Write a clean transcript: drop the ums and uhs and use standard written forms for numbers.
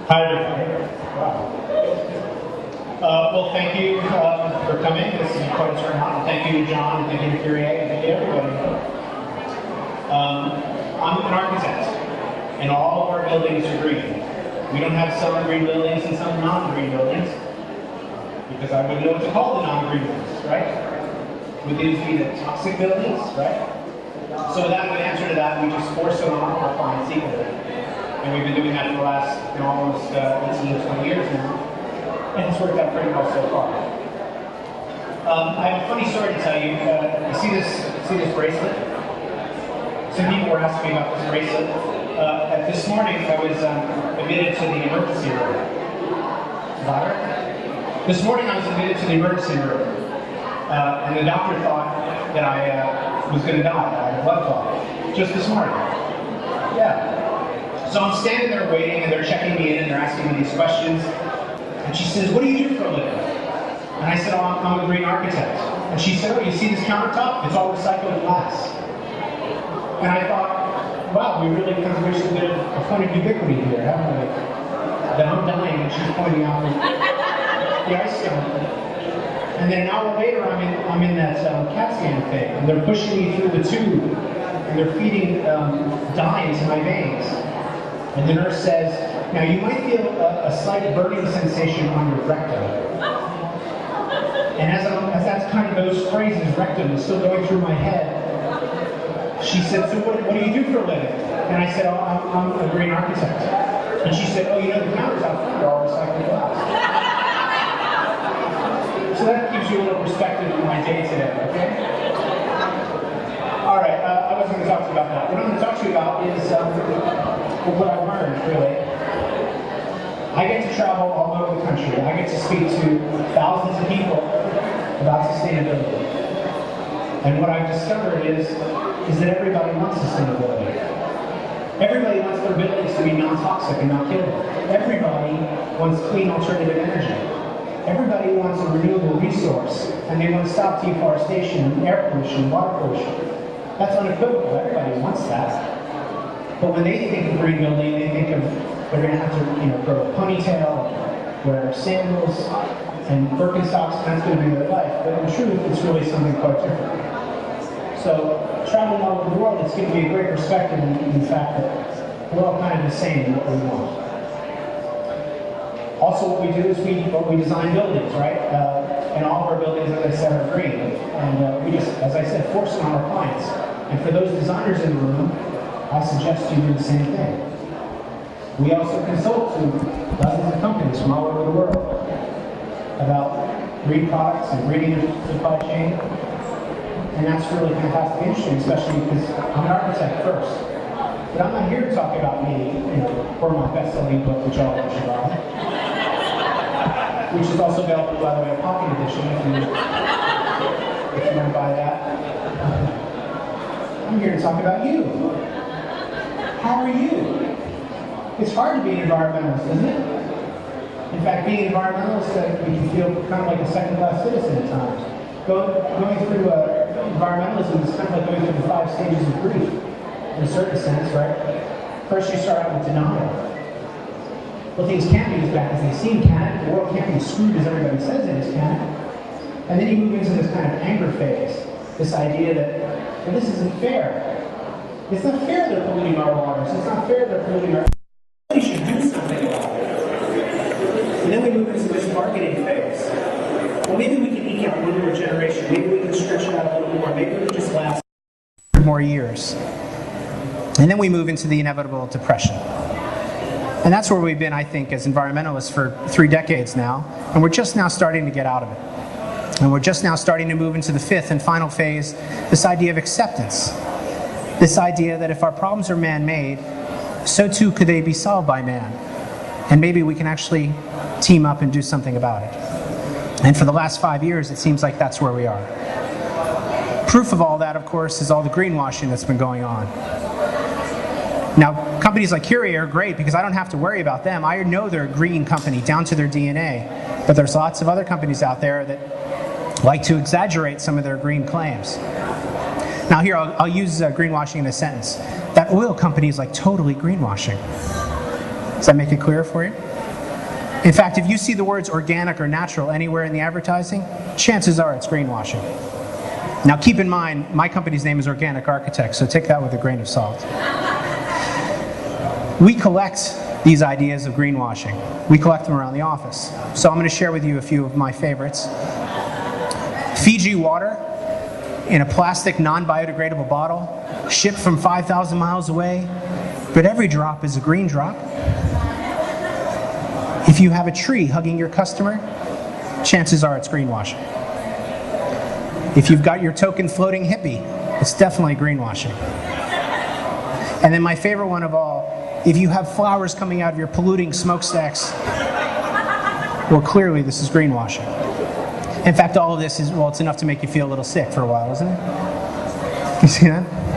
Hi, everybody. Wow. Well, thank you for coming. This is quite a turnout. Thank you, John. Thank you, Kyrie, and thank you, everybody. I'm an architect, and all of our buildings are green. We don't have some green buildings and some non-green buildings, because I wouldn't know what to call the non-green buildings, right? Would these be the toxic buildings, right? So without an answer to that, we just force it on our clients equally. And we've been doing that for the last almost 18 or 20 years now. And it's worked out pretty well so far. I have a funny story to tell you. You see this bracelet? Some people were asking me about this bracelet. This morning I was admitted to the emergency room. Louder? This morning I was admitted to the emergency room. And the doctor thought that I was going to die. I had a blood clot. Just this morning. Yeah. So I'm standing there waiting, and they're checking me in, and they're asking me these questions. And she says, "What do you do for a living?" And I said, "Oh, I'm a green architect." And she said, "Oh, you see this countertop? It's all recycled glass." And I thought, wow, we really kind of reached a bit of a point of ubiquity here, haven't we? That I'm dying, and she's pointing out the ice stone. And then an hour later, I'm in that CAT scan thing, and they're pushing me through the tube, and they're feeding dye into my veins. And the nurse says, "Now you might feel a slight burning sensation on your rectum." And as that kind of those phrases, rectum, is still going through my head, she said, "So what do you do for a living?" And I said, "Oh, I'm a green architect." And she said, "Oh, you know the counters out front are all recycled glass." So that gives you a little perspective of my day today, okay? All right, I wasn't going to talk to you about that. What I'm going to talk to you about is what I've learned, really. I get to travel all over the country. I get to speak to thousands of people about sustainability. And what I've discovered is that everybody wants sustainability. Everybody wants their buildings to be non-toxic and not killable. Everybody wants clean alternative energy. Everybody wants a renewable resource, and they want to stop deforestation, air pollution, water pollution. That's unequivocal. Everybody wants that. But when they think of green building, they think of they're going to have to, grow a ponytail, wear sandals, and Birkenstocks, and that's going to be their life. But in truth, it's really something quite different. So, traveling all over the world, it's given me a great perspective in the fact that we're all kind of the same in what we want. Also, what we do is we design buildings, right? And all of our buildings, as I said, are green. And we just, as I said, force it on our clients. And for those designers in the room, I suggest you do the same thing. We also consult to dozens of companies from all over the world about green products and greening the supply chain. And that's really fantastic and interesting, especially because I'm an architect first. But I'm not here to talk about me, or my best-selling book, which all of you should buy, which is also available, by the way, a pocket edition if you want to buy that. I'm here to talk about you. How are you? It's hard to be an environmentalist, isn't it? In fact, being an environmentalist, you can feel kind of like a second-class citizen at times. Going through environmentalism is kind of like going through the 5 stages of grief, in a certain sense, right? First, you start out with denial. Well, things can't be as bad as they seem, can it? The world can't be as screwed as everybody says it is, can it? And then you move into this kind of anger phase, this idea that, well, this isn't fair. It's not fair they're polluting our waters. It's not fair they're polluting our... We should do something about it. And then we move into this marketing phase. Well, maybe we can eke out one more generation. Maybe we can stretch it out a little more. Maybe we can just last more years. And then we move into the inevitable depression. And that's where we've been, I think, as environmentalists for 3 decades now. And we're just now starting to get out of it. And we're just now starting to move into the 5th and final phase, this idea of acceptance. This idea that if our problems are man-made, so too could they be solved by man. And maybe we can actually team up and do something about it. And for the last 5 years, it seems like that's where we are. Proof of all that, of course, is all the greenwashing that's been going on. Now, companies like Curie are great because I don't have to worry about them. I know they're a green company down to their DNA. But there's lots of other companies out there that like to exaggerate some of their green claims. Now here, I'll use greenwashing in a sentence. That oil company is like totally greenwashing. Does that make it clear for you? In fact, if you see the words organic or natural anywhere in the advertising, chances are it's greenwashing. Now keep in mind, my company's name is OrganicArchitect, so take that with a grain of salt. We collect these ideas of greenwashing. We collect them around the office. So I'm going to share with you a few of my favorites. Fiji water in a plastic non-biodegradable bottle, shipped from 5,000 miles away, but every drop is a green drop. If you have a tree hugging your customer, chances are it's greenwashing. If you've got your token floating hippie, it's definitely greenwashing. And then my favorite one of all, if you have flowers coming out of your polluting smokestacks, well, clearly this is greenwashing. In fact, all of this is, well, it's enough to make you feel a little sick for a while, isn't it? You see that?